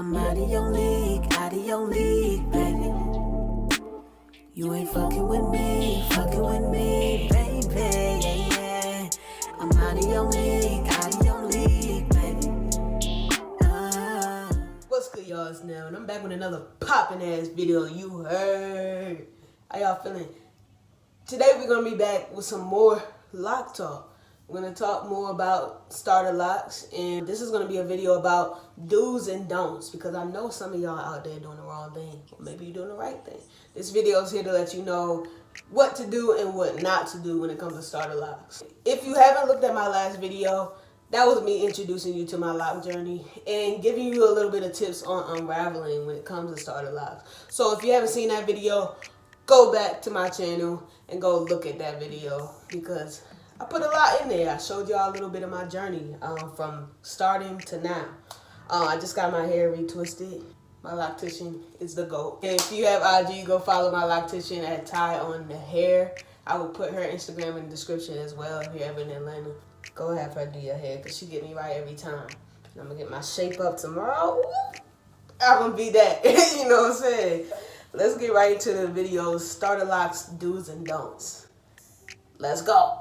I'm out of your league, baby. You ain't fucking with me, baby, yeah. I'm out of your league, baby. What's good, y'all? It's Now, and I'm back with another poppin' ass video. You heard. How y'all feeling? Today we're gonna be back with some more lock talk. We're gonna talk more about starter locks, and this is gonna be a video about do's and don'ts, because I know some of y'all out there doing the wrong thing, or maybe you're doing the right thing. This video is here to let you know what to do and what not to do when it comes to starter locks. If you haven't looked at my last video, that was me introducing you to my lock journey and giving you a little bit of tips on unraveling when it comes to starter locks. So if you haven't seen that video, go back to my channel and go look at that video, because I put a lot in there. I showed y'all a little bit of my journey from starting to now. I just got my hair retwisted. My loctician is the GOAT. And if you have IG, go follow my loctician at Ty on the hair. I will put her Instagram in the description as well if you're ever in Atlanta. Go have her do your hair, because she get me right every time. And I'm going to get my shape up tomorrow. I'm going to be that. You know what I'm saying? Let's get right into the videos. Starter locks, do's and don'ts. Let's go.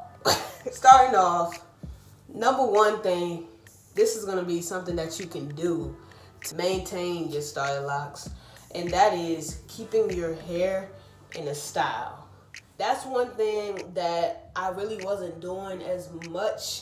Starting off, number one thing, this is going to be something that you can do to maintain your starter locks, and that is keeping your hair in a style. That's one thing that I really wasn't doing as much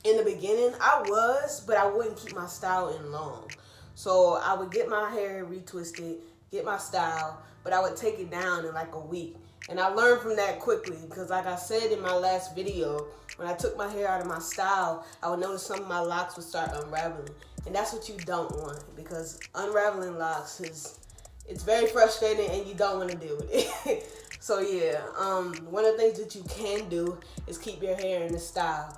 in the beginning. I was, but I wouldn't keep my style in long. So I would get my hair retwisted, get my style, but I would take it down in like a week. And I learned from that quickly, because like I said in my last video, when I took my hair out of my style, I would notice some of my locks would start unraveling. And that's what you don't want, because unraveling locks it's very frustrating and you don't want to deal with it. So yeah, one of the things that you can do is keep your hair in the style.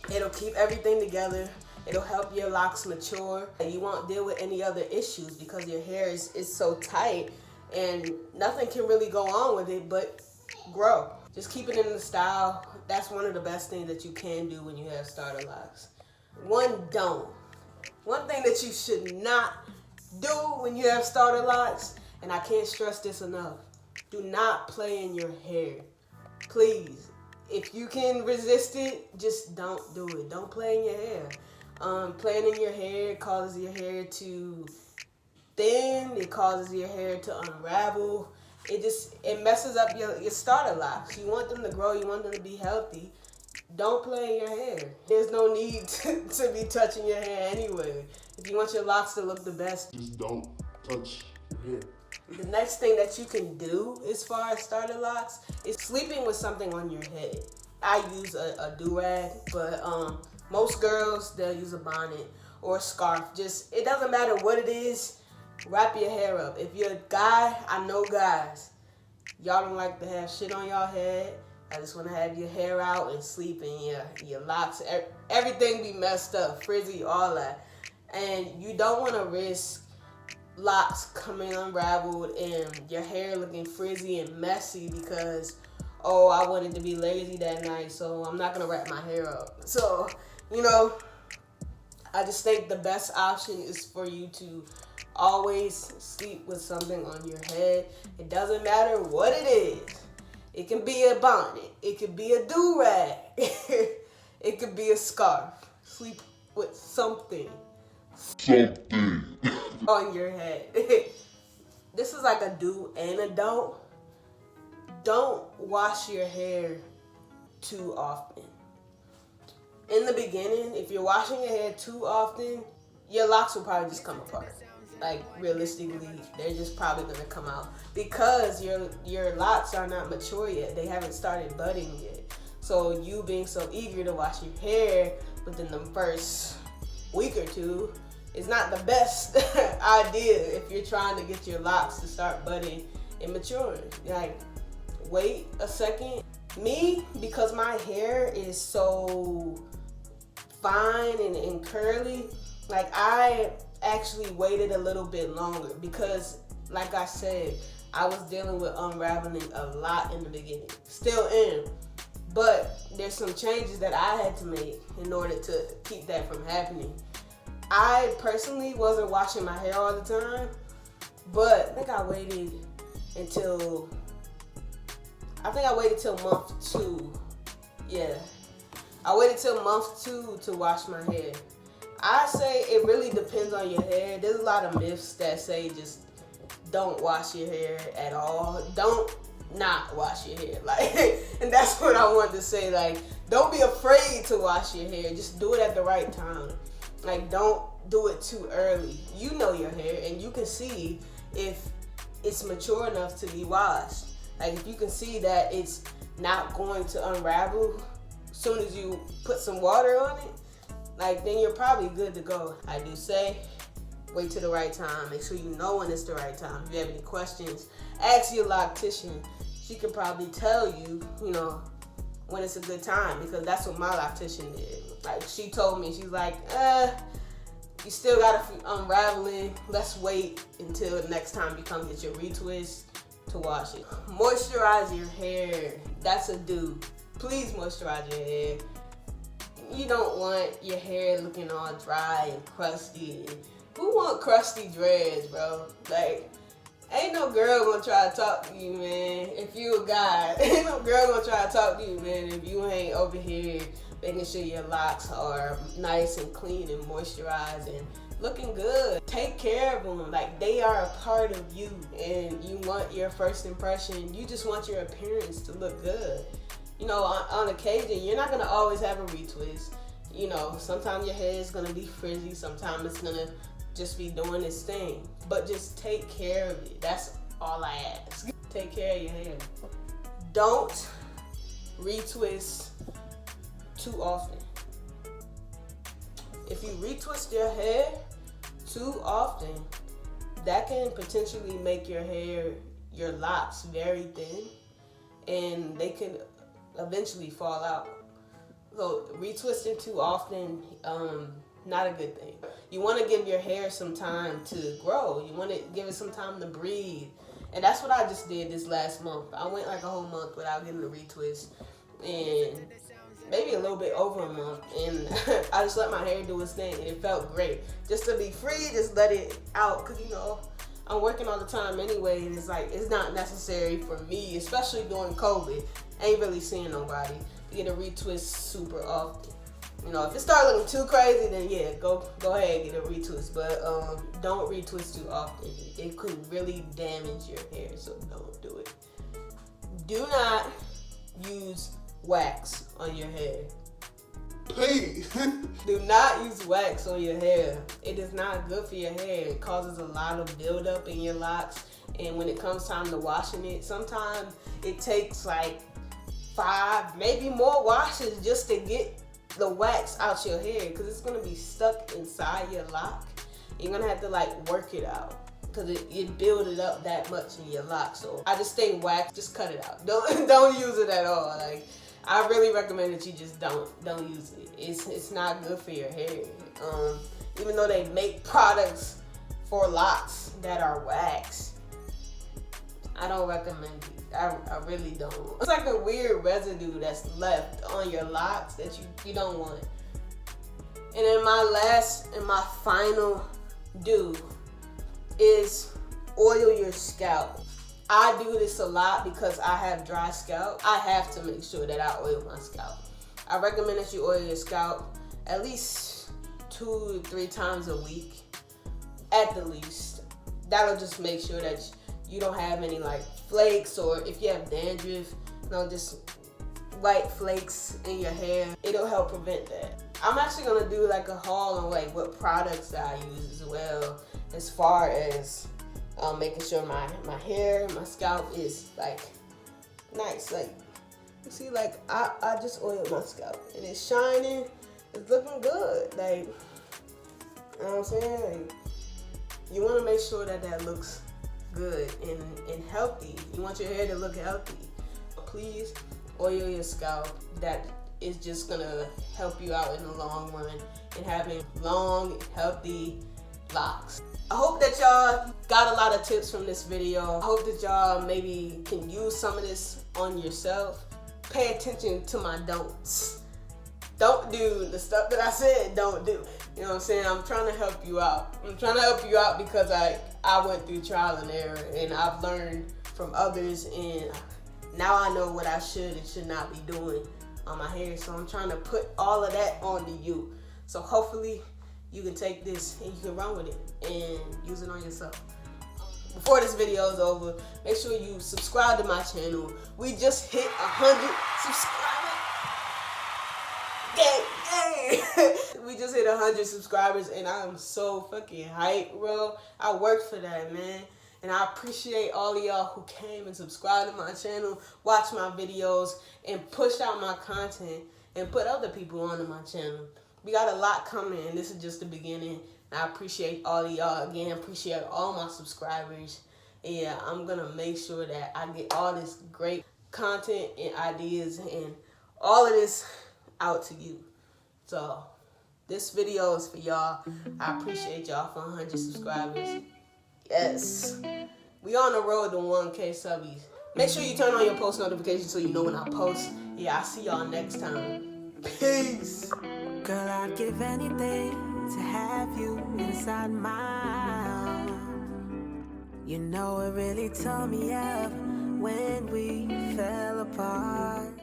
It'll keep everything together. It'll help your locks mature. And you won't deal with any other issues, because your hair is so tight and nothing can really go on with it but grow. Just keep it in the style. That's one of the best things that you can do when you have starter locks. One thing that you should not do when you have starter locks, and I can't stress this enough, do not play in your hair. Please. If you can resist it, just don't do it. Don't play in your hair. Playing in your hair causes your hair to thin. It causes your hair to unravel. It messes up your starter locks. You want them to grow. You want them to be healthy. Don't play in your hair. There's no need to be touching your hair anyway. If you want your locks to look the best, just don't touch your hair. The next thing that you can do as far as starter locks is sleeping with something on your head. I use a do-rag, but most girls, they'll use a bonnet or a scarf. It doesn't matter what it is, wrap your hair up. If you're a guy, I know guys, y'all don't like to have shit on y'all head. I just want to have your hair out and sleep, and your locks, everything be messed up, frizzy, all that. And you don't want to risk locks coming unraveled and your hair looking frizzy and messy because, oh, I wanted to be lazy that night, so I'm not going to wrap my hair up. So, you know, I just think the best option is for you to always sleep with something on your head. It doesn't matter what it is. It can be a bonnet. It could be a do-rag. It could be a scarf. Sleep with something on your head. This is like a do and a don't. Don't wash your hair too often. In the beginning, if you're washing your hair too often, your locks will probably just come apart. Like, realistically, they're just probably gonna come out because your locks are not mature yet. They haven't started budding yet. So you being so eager to wash your hair within the first week or two is not the best idea if you're trying to get your locks to start budding and maturing. Like, wait a second. Me, because my hair is so fine and curly, like, I actually waited a little bit longer because, like I said, I was dealing with unraveling a lot in the beginning. Still am. But there's some changes that I had to make in order to keep that from happening. I personally wasn't washing my hair all the time, but I think I waited till month 2. Yeah, I waited till month 2 to wash my hair. I say it really depends on your hair. There's a lot of myths that say just don't wash your hair at all. Don't not wash your hair. Like, and that's what I wanted to say. Like, don't be afraid to wash your hair. Just do it at the right time. Like, don't do it too early. You know your hair, and you can see if it's mature enough to be washed. Like, if you can see that it's not going to unravel as soon as you put some water on it, like, then you're probably good to go. I do say, wait till the right time. Make sure you know when it's the right time. If you have any questions, ask your loctician. She can probably tell you, you know, when it's a good time, because that's what my loctician did. Like, she told me, she's like, you still gotta unravel it. Let's wait until the next time you come get your retwist to wash it. Moisturize your hair. That's a do. Please moisturize your hair. You don't want your hair looking all dry and crusty. Who want crusty dreads, bro? Like, ain't no girl gonna try to talk to you, man, if you a guy. Ain't no girl gonna try to talk to you, man, if you ain't over here making sure your locks are nice and clean and moisturized and looking good. Take care of them. Like, they are a part of you, and you want your first impression. You just want your appearance to look good. You know, on occasion, you're not gonna always have a retwist. You know, sometimes your hair is gonna be frizzy, sometimes it's gonna just be doing its thing. But just take care of it. That's all I ask. Take care of your hair. Don't retwist too often. If you retwist your hair too often, that can potentially make your hair, your locks, very thin, and they can eventually fall out. So retwisting too often, not a good thing. You want to give your hair some time to grow. You want to give it some time to breathe. And that's what I just did this last month. I went like a whole month without getting a retwist, and maybe a little bit over a month, and I just let my hair do its thing, and it felt great. Just to be free, just let it out, because, you know, I'm working all the time anyway, and it's like, it's not necessary for me, especially during COVID. Ain't really seeing nobody to get a retwist super often. You know, if it start looking too crazy, then yeah, go ahead and get a retwist, but don't retwist too often. It could really damage your hair, so don't do it. Do not use wax on your hair. Please. Do not use wax on your hair. It is not good for your hair. It causes a lot of buildup in your locks, and when it comes time to washing it, sometimes it takes like 5, maybe more washes just to get the wax out your hair, because it's going to be stuck inside your lock. You're going to have to like work it out, because it build it up that much in your lock. So I just think wax, just cut it out. Don't use it at all. Like, I really recommend that you just don't use it. It's not good for your hair. Even though they make products for locks that are wax, I don't recommend it. I really don't. It's like a weird residue that's left on your locks that you don't want. And then my final do is oil your scalp. I do this a lot because I have dry scalp. I have to make sure that I oil my scalp. I recommend that you oil your scalp at least 2 to 3 times a week, at the least. That'll just make sure that you don't have any like flakes, or if you have dandruff, you know, just white flakes in your hair. It'll help prevent that. I'm actually gonna do like a haul on like what products that I use as well, as far as making sure my hair, my scalp is like nice. Like, you see, like I just oiled my scalp and it's shining, it's looking good. Like, you know what I'm saying? Like, you want to make sure that that looks good and healthy. You want your hair to look healthy. Please oil your scalp. That is just gonna help you out in the long run and having long, healthy locks. I hope that y'all got a lot of tips from this video. I hope that y'all maybe can use some of this on yourself. Pay attention to my don'ts. Don't do the stuff that I said don't do. You know what I'm saying? I'm trying to help you out. I'm trying to help you out because I went through trial and error, and I've learned from others, and now I know what I should and should not be doing on my hair. So I'm trying to put all of that onto you. So hopefully you can take this and you can run with it and use it on yourself. Before this video is over, make sure you subscribe to my channel. We just hit 100 subscribers. Gang. We just hit 100 subscribers, and I'm so fucking hyped, bro. I worked for that, man. And I appreciate all of y'all who came and subscribed to my channel, watched my videos, and pushed out my content and put other people onto my channel. We got a lot coming, and this is just the beginning. And I appreciate all of y'all. Again, appreciate all my subscribers. And yeah, I'm going to make sure that I get all this great content and ideas and all of this out to you. So this video is for y'all. I appreciate y'all for 100 subscribers. Yes. We on the road to 1K subbies. Make sure you turn on your post notifications so you know when I post. Yeah, I'll see y'all next time. Peace. Girl, I'd give anything to have you inside my arms. You know it really tore me up when we fell apart.